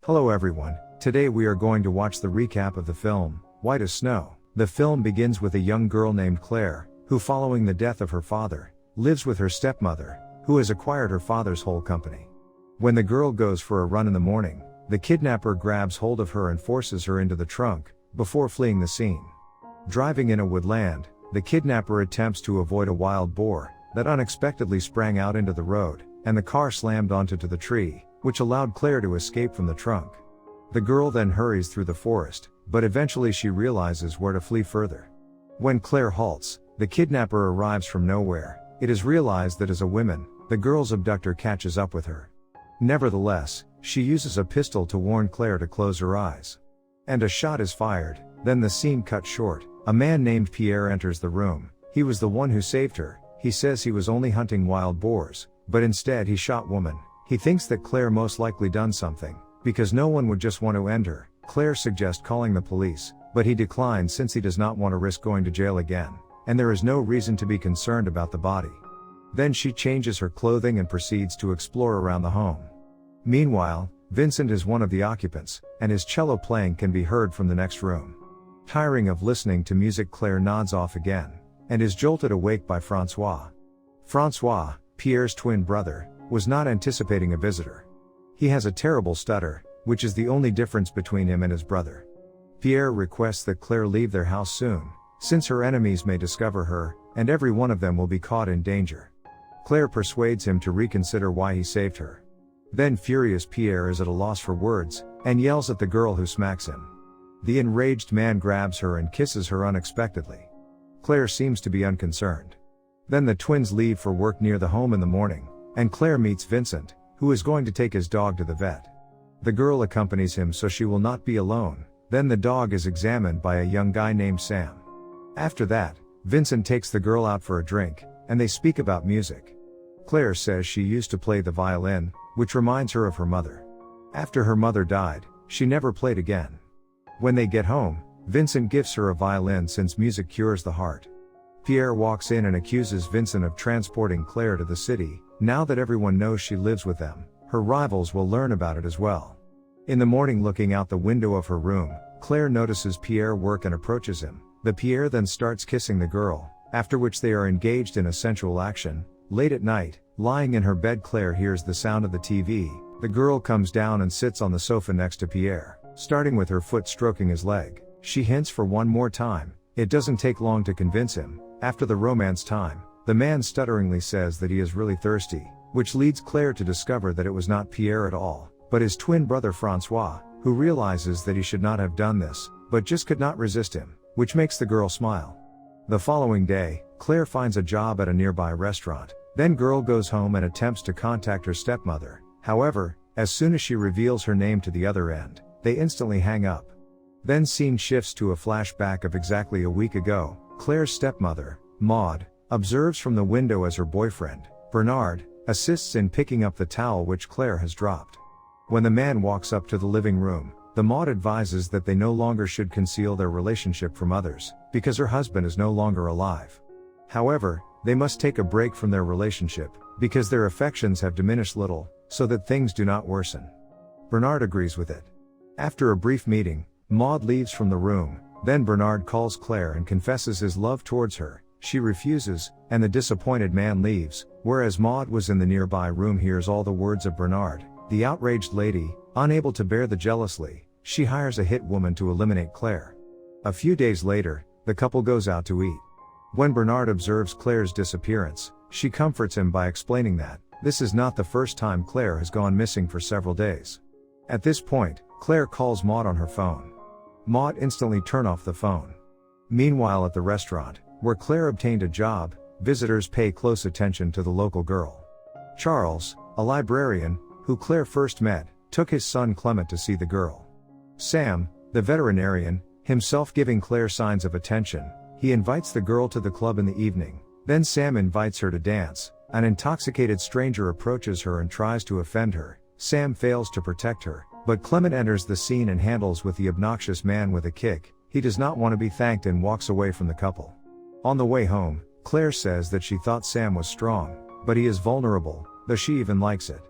Hello everyone, today we are going to watch the recap of the film, White as Snow. The film begins with a young girl named Claire, who following the death of her father, lives with her stepmother, who has acquired her father's whole company. When the girl goes for a run in the morning, the kidnapper grabs hold of her and forces her into the trunk, before fleeing the scene. Driving in a woodland, the kidnapper attempts to avoid a wild boar, that unexpectedly sprang out into the road, and the car slammed onto the tree, which allowed Claire to escape from the trunk. The girl then hurries through the forest, but eventually she realizes where to flee further. When Claire halts, the kidnapper arrives from nowhere. It is realized that as a woman, the girl's abductor catches up with her. Nevertheless, she uses a pistol to warn Claire to close her eyes. And a shot is fired, then the scene cuts short. A man named Pierre enters the room. He was the one who saved her. He says he was only hunting wild boars, but instead he shot woman. He thinks that Claire most likely done something, because no one would just want to end her. Claire suggests calling the police, but he declines since he does not want to risk going to jail again, and there is no reason to be concerned about the body. Then she changes her clothing and proceeds to explore around the home. Meanwhile, Vincent is one of the occupants, and his cello playing can be heard from the next room. Tiring of listening to music, Claire nods off again, and is jolted awake by Francois. Francois, Pierre's twin brother, was not anticipating a visitor. He has a terrible stutter, which is the only difference between him and his brother. Pierre requests that Claire leave their house soon, since her enemies may discover her, and every one of them will be caught in danger. Claire persuades him to reconsider why he saved her. Then furious Pierre is at a loss for words, and yells at the girl who smacks him. The enraged man grabs her and kisses her unexpectedly. Claire seems to be unconcerned. Then the twins leave for work near the home in the morning, and Claire meets Vincent, who is going to take his dog to the vet. The girl accompanies him so she will not be alone. Then the dog is examined by a young guy named Sam. After that, Vincent takes the girl out for a drink, and they speak about music. Claire says she used to play the violin, which reminds her of her mother. After her mother died, she never played again. When they get home, Vincent gives her a violin since music cures the heart. Pierre walks in and accuses Vincent of transporting Claire to the city. Now that everyone knows she lives with them, her rivals will learn about it as well. In the morning, looking out the window of her room, Claire notices Pierre work and approaches him. The Pierre then starts kissing the girl, after which they are engaged in a sensual action. Late at night, lying in her bed, Claire hears the sound of the TV. The girl comes down and sits on the sofa next to Pierre, starting with her foot stroking his leg. She hints for one more time. It doesn't take long to convince him. After the romance time, the man stutteringly says that he is really thirsty, which leads Claire to discover that it was not Pierre at all, but his twin brother Francois, who realizes that he should not have done this, but just could not resist him, which makes the girl smile. The following day, Claire finds a job at a nearby restaurant. Then girl goes home and attempts to contact her stepmother. However, as soon as she reveals her name to the other end, they instantly hang up. Then scene shifts to a flashback of exactly a week ago. Claire's stepmother, Maud, observes from the window as her boyfriend, Bernard, assists in picking up the towel which Claire has dropped. When the man walks up to the living room, the Maud advises that they no longer should conceal their relationship from others, because her husband is no longer alive. However, they must take a break from their relationship, because their affections have diminished little, so that things do not worsen. Bernard agrees with it. After a brief meeting, Maud leaves from the room. Then Bernard calls Claire and confesses his love towards her. She refuses, and the disappointed man leaves, whereas Maud was in the nearby room hears all the words of Bernard. The outraged lady, unable to bear the jealousy, she hires a hit woman to eliminate Claire. A few days later, the couple goes out to eat. When Bernard observes Claire's disappearance, she comforts him by explaining that this is not the first time Claire has gone missing for several days. At this point, Claire calls Maud on her phone. Maud instantly turns off the phone. Meanwhile, at the restaurant, where Claire obtained a job, visitors pay close attention to the local girl. Charles, a librarian, who Claire first met, took his son Clement to see the girl. Sam, the veterinarian, himself giving Claire signs of attention, he invites the girl to the club in the evening. Then Sam invites her to dance. An intoxicated stranger approaches her and tries to offend her. Sam fails to protect her, but Clement enters the scene and handles with the obnoxious man with a kick. He does not want to be thanked and walks away from the couple. On the way home, Claire says that she thought Sam was strong, but he is vulnerable, though she even likes it.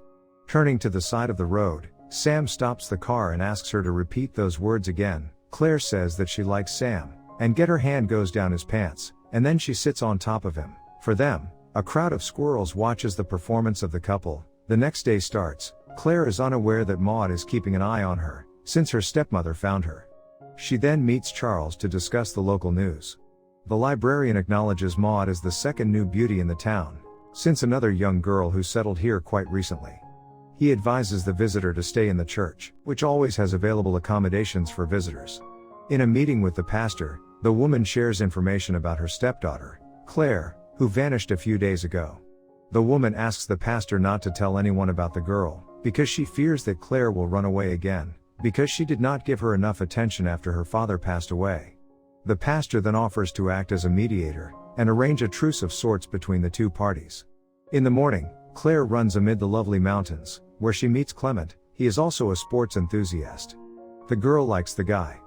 Turning to the side of the road, Sam stops the car and asks her to repeat those words again. Claire says that she likes Sam, and her hand goes down his pants, and then she sits on top of him. For them, a crowd of squirrels watches the performance of the couple. The next day starts. Claire is unaware that Maud is keeping an eye on her, since her stepmother found her. She then meets Charles to discuss the local news. The librarian acknowledges Maud as the second new beauty in the town, since another young girl who settled here quite recently. He advises the visitor to stay in the church, which always has available accommodations for visitors. In a meeting with the pastor, the woman shares information about her stepdaughter, Claire, who vanished a few days ago. The woman asks the pastor not to tell anyone about the girl, because she fears that Claire will run away again, because she did not give her enough attention after her father passed away. The pastor then offers to act as a mediator, and arrange a truce of sorts between the two parties. In the morning, Claire runs amid the lovely mountains, where she meets Clement. He is also a sports enthusiast. The girl likes the guy.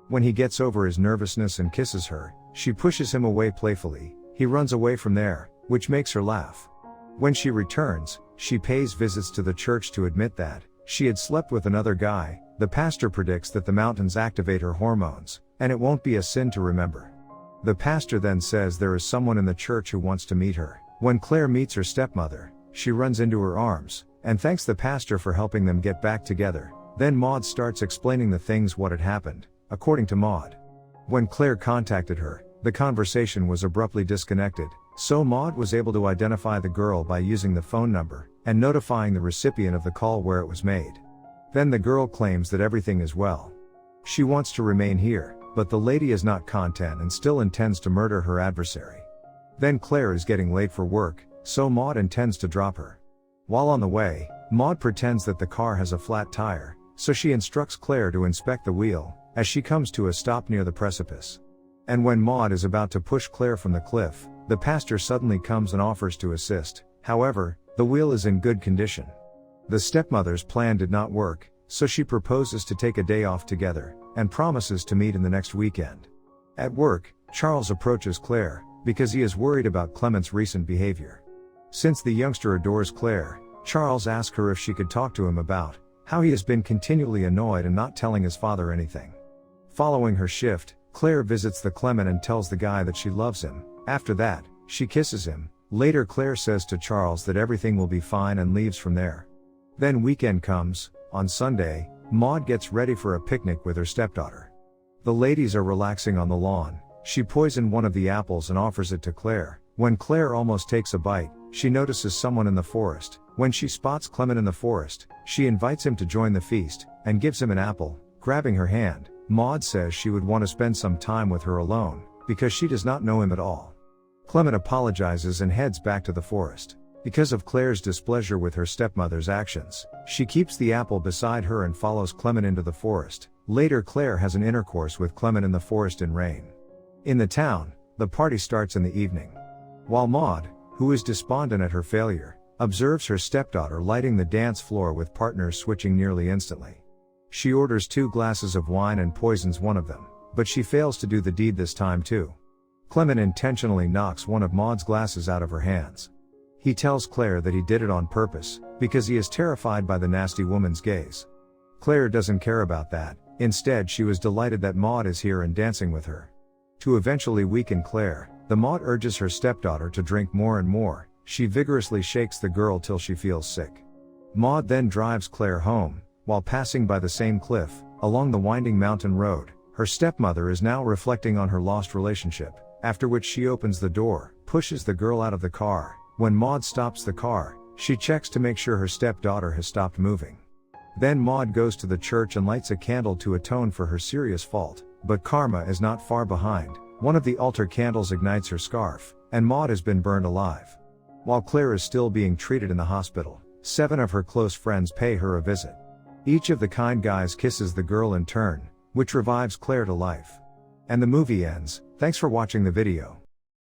When he gets over his nervousness and kisses her, she pushes him away playfully. He runs away from there, which makes her laugh. When she returns, she pays visits to the church to admit that she had slept with another guy. The pastor predicts that the mountains activate her hormones, and it won't be a sin to remember. The pastor then says there is someone in the church who wants to meet her. When Claire meets her stepmother, she runs into her arms, and thanks the pastor for helping them get back together. Then Maud starts explaining the things what had happened, according to Maud. When Claire contacted her, the conversation was abruptly disconnected, so Maud was able to identify the girl by using the phone number, and notifying the recipient of the call where it was made. Then the girl claims that everything is well. She wants to remain here, but the lady is not content and still intends to murder her adversary. Then Claire is getting late for work, so Maud intends to drop her. While on the way, Maud pretends that the car has a flat tire, so she instructs Claire to inspect the wheel, as she comes to a stop near the precipice. And when Maud is about to push Claire from the cliff, the pastor suddenly comes and offers to assist. However, the wheel is in good condition. The stepmother's plan did not work, so she proposes to take a day off together, and promises to meet in the next weekend. At work, Charles approaches Claire, because he is worried about Clement's recent behavior. Since the youngster adores Claire, Charles asks her if she could talk to him about how he has been continually annoyed and not telling his father anything. Following her shift, Claire visits the Clement and tells the guy that she loves him. After that, she kisses him. Later Claire says to Charles that everything will be fine and leaves from there. Then weekend comes. On Sunday, Maud gets ready for a picnic with her stepdaughter. The ladies are relaxing on the lawn. She poisoned one of the apples and offers it to Claire. When Claire almost takes a bite, she notices someone in the forest. When she spots Clement in the forest, she invites him to join the feast, and gives him an apple. Grabbing her hand, Maud says she would want to spend some time with her alone, because she does not know him at all. Clement apologizes and heads back to the forest. Because of Claire's displeasure with her stepmother's actions, she keeps the apple beside her and follows Clement into the forest. Later Claire has an intercourse with Clement in the forest in rain. In the town, the party starts in the evening. While Maud, who is despondent at her failure, observes her stepdaughter lighting the dance floor with partners switching nearly instantly. She orders 2 glasses of wine and poisons one of them, but she fails to do the deed this time too. Clement intentionally knocks one of Maud's glasses out of her hands. He tells Claire that he did it on purpose, because he is terrified by the nasty woman's gaze. Claire doesn't care about that. Instead, she was delighted that Maud is here and dancing with her. To eventually weaken Claire, the Maud urges her stepdaughter to drink more and more. She vigorously shakes the girl till she feels sick. Maud then drives Claire home. While passing by the same cliff, along the winding mountain road, her stepmother is now reflecting on her lost relationship, after which she opens the door, pushes the girl out of the car. When Maud stops the car, she checks to make sure her stepdaughter has stopped moving. Then Maud goes to the church and lights a candle to atone for her serious fault, but karma is not far behind. One of the altar candles ignites her scarf, and Maud has been burned alive. While Claire is still being treated in the hospital, 7 of her close friends pay her a visit. Each of the kind guys kisses the girl in turn, which revives Claire to life. And the movie ends. Thanks for watching the video.